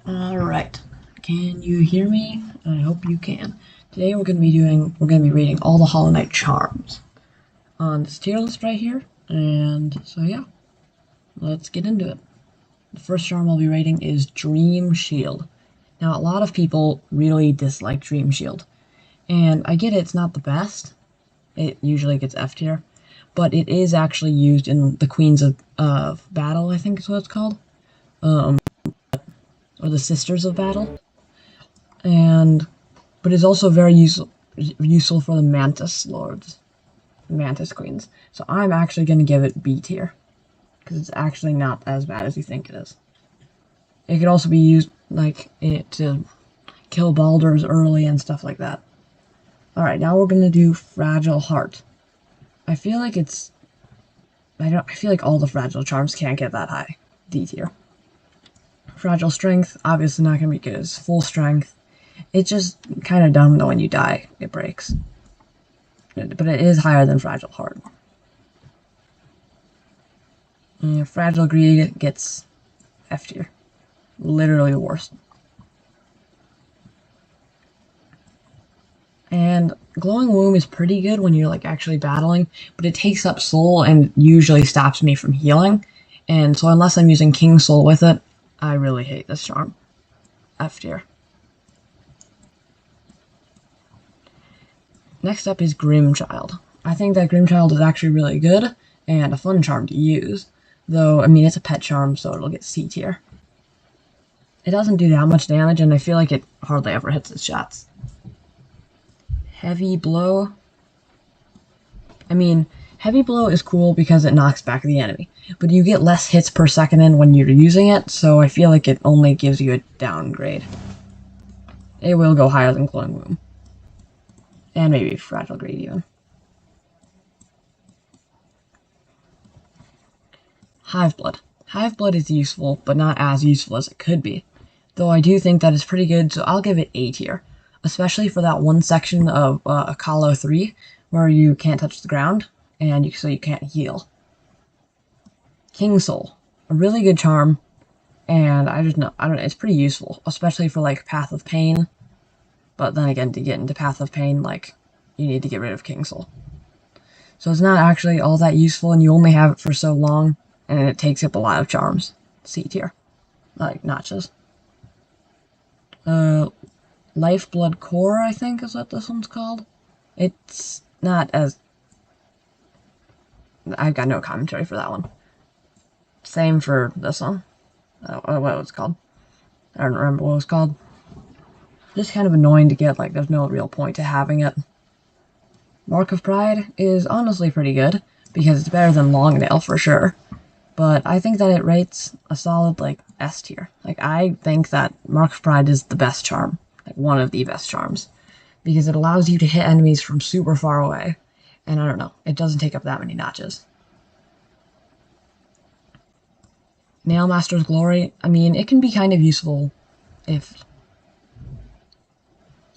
Alright, can you hear me? I hope you can. Today we're gonna be reading all the Hollow Knight charms on this tier list right here, and so yeah, let's get into it. The first charm I'll be rating is Dream Shield. Now a lot of people really dislike Dream Shield, and I get it's not the best. It usually gets F tier, but it is actually used in the Queens of Battle, I think is what it's called, or the Sisters of Battle. But it's also very useful for the Mantis Lords, Mantis Queens. So I'm actually going to give it B tier, because it's actually not as bad as you think it is. It could also be used to kill Baldurs early and stuff like that. Alright, now we're going to do Fragile Heart. I feel like all the Fragile charms can't get that high. D tier. Fragile Strength, obviously not going to be good as Full Strength. It's just kind of dumb that when you die, it breaks. But it is higher than Fragile Heart. Fragile Greed gets F tier. Literally the worst. And Glowing Womb is pretty good when you're actually battling, but it takes up soul and usually stops me from healing. And so unless I'm using King Soul with it, I really hate this charm. F tier. Next up is Grimchild. I think that Grimchild is actually really good and a fun charm to use. Though, I mean, it's a pet charm, so it'll get C tier. It doesn't do that much damage, and I feel like it hardly ever hits its shots. Heavy Blow. I mean, Heavy Blow is cool because it knocks back the enemy, but you get less hits per second in when you're using it, so I feel like it only gives you a downgrade. It will go higher than Glowing Womb. And maybe Fragile Greed even. Hiveblood. Hiveblood is useful, but not as useful as it could be. Though I do think that it's pretty good, so I'll give it A tier. Especially for that one section of Akalo 3, where you can't touch the ground, and so you can't heal. King Soul. A really good charm, and I don't know, it's pretty useful. Especially for, Path of Pain. But then again, to get into Path of Pain, you need to get rid of King Soul. So it's not actually all that useful, and you only have it for so long, and it takes up a lot of charms. C tier. Notches. Lifeblood Core, I think is what this one's called. It's not as... I've got no commentary for that one. Same for this one. What it was called. I don't remember what it was called. Just kind of annoying to get, there's no real point to having it. Mark of Pride is honestly pretty good, because it's better than Longnail for sure. But I think that it rates a solid, S tier. I think that Mark of Pride is the best charm. One of the best charms. Because it allows you to hit enemies from super far away. And I don't know, it doesn't take up that many notches. Nailmaster's Glory, I mean, it can be kind of useful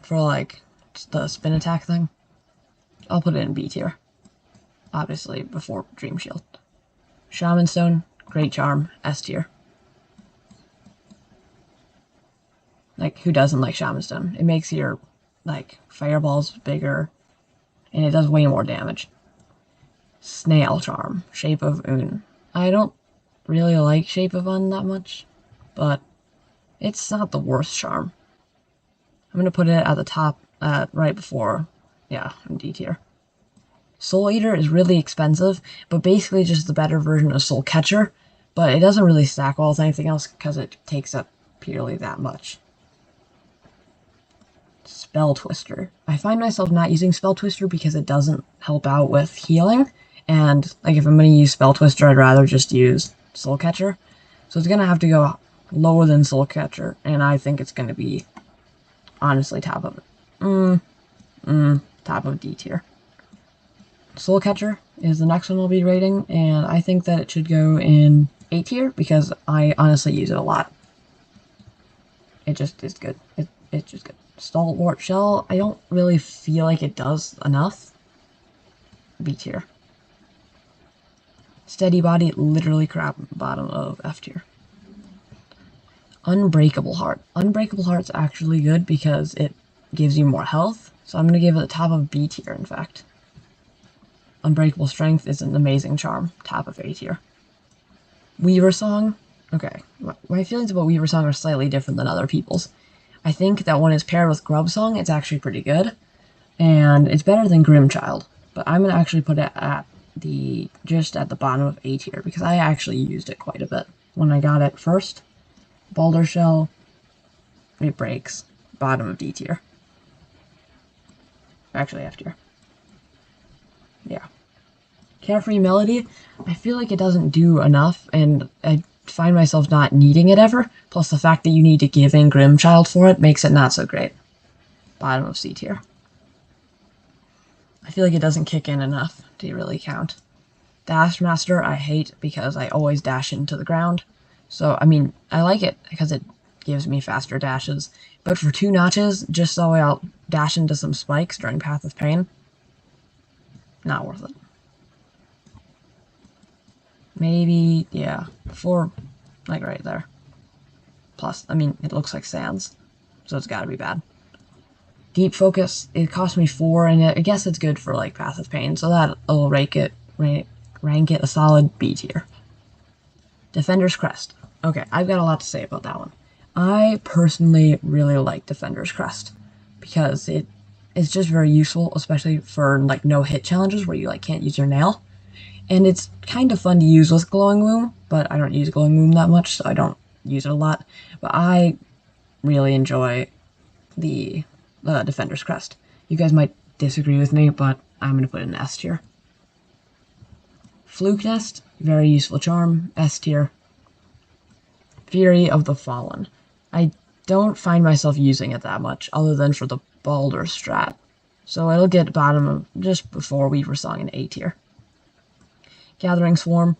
for the spin attack thing. I'll put it in B tier. Obviously, before Dream Shield. Shaman Stone, great charm, S tier. Who doesn't like Shaman Stone? It makes your, fireballs bigger, and it does way more damage. Snail Charm, Shape of Un. I don't really like Shape of Un that much, but it's not the worst charm. I'm going to put it at the top, right before, D tier. Soul Eater is really expensive, but basically just the better version of Soul Catcher, but it doesn't really stack well with anything else because it takes up purely that much. Spell Twister. I find myself not using Spell Twister because it doesn't help out with healing, and if I'm going to use Spell Twister, I'd rather just use Soul Catcher. So it's going to have to go lower than Soul Catcher, and I think it's going to be, honestly, top of it. Top of D tier. Soul Catcher is the next one we'll be rating, and I think that it should go in A tier because I honestly use it a lot. It just is good. It's just good. Stalwart Shell, I don't really feel like it does enough. B tier. Steady Body, literally crap bottom of F tier. Unbreakable Heart. Unbreakable Heart's actually good because it gives you more health, so I'm going to give it the top of B tier, in fact. Unbreakable Strength is an amazing charm, top of A tier. Weaver Song. Okay, my feelings about Weaver Song are slightly different than other people's. I think that when it's paired with Grub Song, it's actually pretty good, and it's better than Grimchild, but I'm going to actually put it at just at the bottom of A tier, because I actually used it quite a bit. When I got it first, Boulder Shell, it breaks. Bottom of D tier. Actually, F tier. Yeah. Carefree Melody, I feel like it doesn't do enough, and I find myself not needing it ever, plus the fact that you need to give in Grimchild for it makes it not so great. Bottom of C tier. I feel like it doesn't kick in enough to really count. Dash Master, I hate because I always dash into the ground. So, I mean, I like it because it gives me faster dashes. But for 2 notches, just so I'll dash into some spikes during Path of Pain, not worth it. Maybe, yeah, 4, like right there. Plus, I mean, it looks like Sans, so it's gotta be bad. Deep Focus, it cost me 4, and I guess it's good for, like, Path of Pain, so that'll rank it a solid B tier. Defender's Crest. Okay, I've got a lot to say about that one. I personally really like Defender's Crest because it's just very useful, especially for like no hit challenges where you like can't use your nail. And it's kind of fun to use with Glowing Loom, but I don't use Glowing Loom that much, so I don't use it a lot. But I really enjoy the Defender's Crest. You guys might disagree with me, but I'm going to put it in S tier. Fluke Nest, very useful charm, S tier. Fury of the Fallen. I don't find myself using it that much, other than for the Baldur strat. So it'll get bottom of just before Weaver Song in A tier. Gathering Swarm.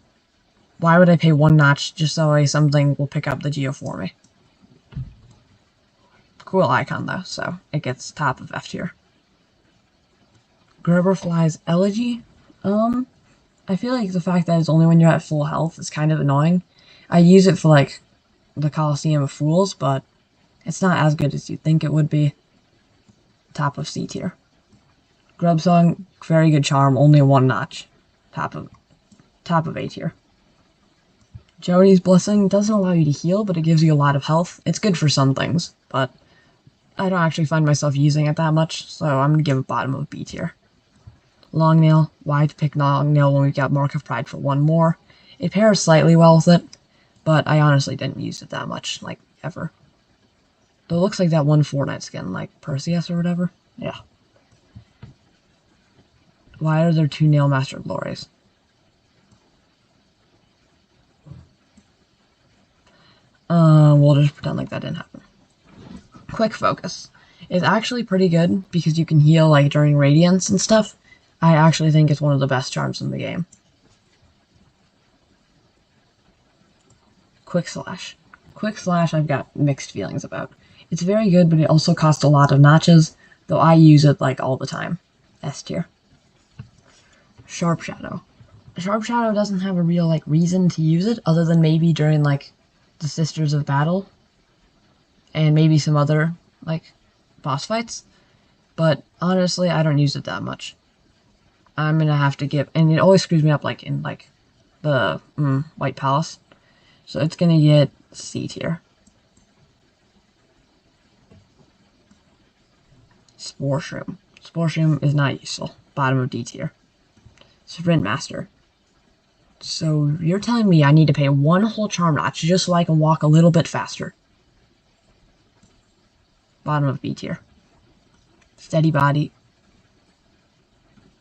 Why would I pay 1 notch just so something will pick up the Geo for me? Cool icon though, so it gets top of F tier. Gerberfly's Elegy. I feel like the fact that it's only when you're at full health is kind of annoying. I use it for like the Coliseum of Fools, but it's not as good as you'd think it would be. Top of C tier. Grub Song, very good charm, only 1 notch. Top of A tier. Jody's Blessing doesn't allow you to heal, but it gives you a lot of health. It's good for some things, but I don't actually find myself using it that much, so I'm going to give it bottom of B tier. Long Nail, why to pick Long Nail when we've got Mark of Pride for 1 more? It pairs slightly well with it, but I honestly didn't use it that much, like, ever. Though it looks like that one Fortnite skin, like Perseus or whatever. Yeah. Why are there 2 Nail Master Glories? We'll just pretend like that didn't happen. Quick Focus is actually pretty good because you can heal like during Radiance and stuff. I actually think it's one of the best charms in the game. Quick Slash. Quick Slash I've got mixed feelings about. It's very good, but it also costs a lot of notches, though I use it like all the time. S tier. Sharp Shadow. Sharp Shadow doesn't have a real like reason to use it other than maybe during like the Sisters of Battle and maybe some other like boss fights, but honestly I don't use it that much. I'm gonna have to give, and it always screws me up like in like the White Palace, so it's gonna get C tier. Spore Shroom. Spore Shroom is not useful. Bottom of D tier. Sprint Master. So you're telling me I need to pay 1 whole charm notch just so I can walk a little bit faster. Bottom of B tier. Steady Body.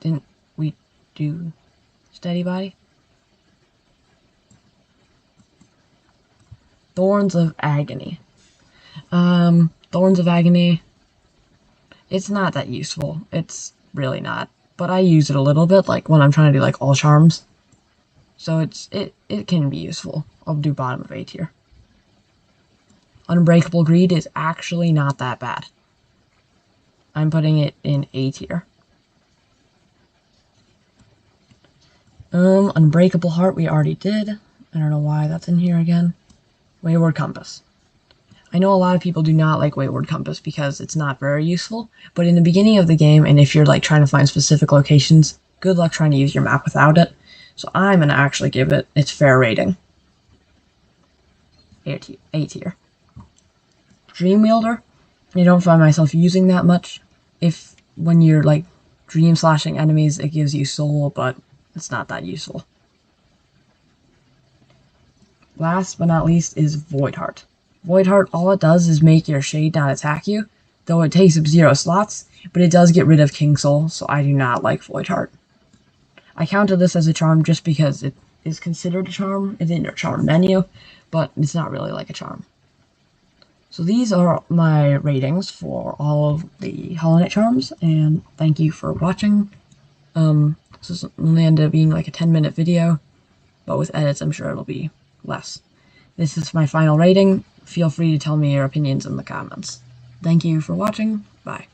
Didn't we do Steady Body? Thorns of Agony. Thorns of Agony. It's not that useful. It's really not. But I use it a little bit, like when I'm trying to do like all charms. So it can be useful. I'll do bottom of A tier. Unbreakable Greed is actually not that bad. I'm putting it in A tier. Unbreakable Heart we already did. I don't know why that's in here again. Wayward Compass. I know a lot of people do not like Wayward Compass because it's not very useful, but in the beginning of the game, and if you're like trying to find specific locations, good luck trying to use your map without it. So I'm going to actually give it its fair rating. A tier. Dream Wielder, I don't find myself using that much. If when you're like dream slashing enemies, it gives you soul, but it's not that useful. Last but not least is Voidheart. Voidheart, all it does is make your shade not attack you, though it takes up 0 slots, but it does get rid of King Soul, so I do not like Voidheart. I counted this as a charm just because it is considered a charm. It's in your charm menu, but it's not really like a charm. So these are my ratings for all of the Hollow Knight charms, and thank you for watching. This is only ended up being like a 10-minute video, but with edits I'm sure it'll be less. This is my final rating. Feel free to tell me your opinions in the comments. Thank you for watching. Bye.